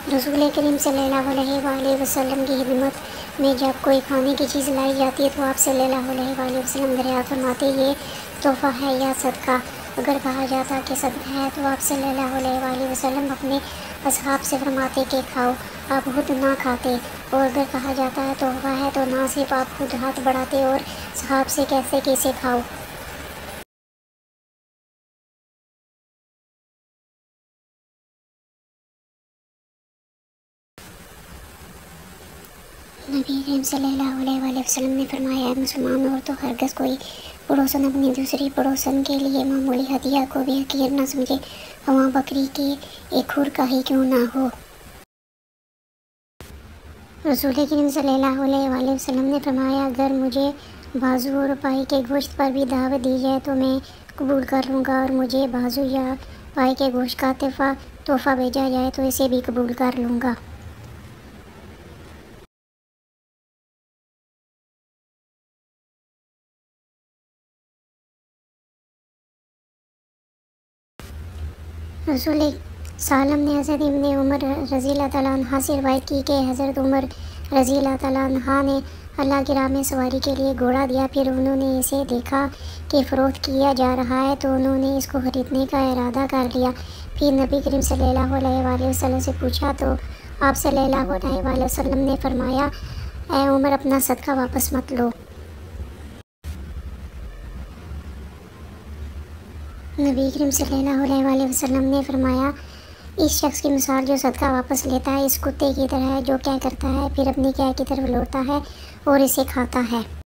रसूल करीम सल्लल्लाहु अलैहि वसल्लम की खिदमत में जब कोई खाने की चीज़ लाई जाती है तो आप सल्लल्लाहु अलैहि वसल्लम दरियाफ़त फरमाते ये तोहफ़ा है या सदका। अगर कहा जाता कि सदका है तो आप सल्लल्लाहु अलैहि वसल्लम अपने असहाब से फरमाते कि खाओ, आप खुद ना खाते। और अगर कहा जाता है तोहफ़ा है तो ना सिर्फ आप खुद हाथ बढ़ाते और सहाब से कहते कि इसे खाओ। नबी करीम सल्लल्लाहु अलैहि वसल्लम ने फरमाया, मुसलमान औरतों हरगिज़ कोई पड़ोसन अपनी दूसरी पड़ोसन के लिए मामूली हदिया को भी हकीर न समझे, वहाँ बकरी के एक खुर का ही क्यों ना हो। रसूल करीम सल्लल्लाहु अलैहि वसल्लम ने फरमाया, अगर मुझे बाजू और पाई के गोश्त पर भी दावत दी जाए तो मैं कबूल कर लूँगा, और मुझे बाजू या पाई के गोश्त का तोहफ़ा भेजा जाए तो इसे भी कबूल कर लूँगा। रसूल सालम ने हज़रत इब्ने उमर रज़ी अल्लाह तआला अन्हा से रवायत की कि हज़रत उमर रज़ी अल्लाह तआला अन्हा ने अल्लाह की राह में सवारी के लिए घोड़ा दिया। फिर उन्होंने इसे देखा कि फ़रोख्त किया जा रहा है तो उन्होंने इसको ख़रीदने का इरादा कर लिया। फिर नबी करीम सल्लल्लाहु अलैहि वसल्लम से पूछा तो आप सल्लल्लाहु अलैहि वसल्लम ने फरमाया, ऐ उमर, अपना सदका वापस मत लो। नबी करीम सल्लल्लाहु अलैहि वसल्लम ने फरमाया, इस शख्स की मिसाल जो सदका वापस लेता है इस कुत्ते की तरह है जो क्या करता है फिर अपनी क्या की तरफ लौटता है और इसे खाता है।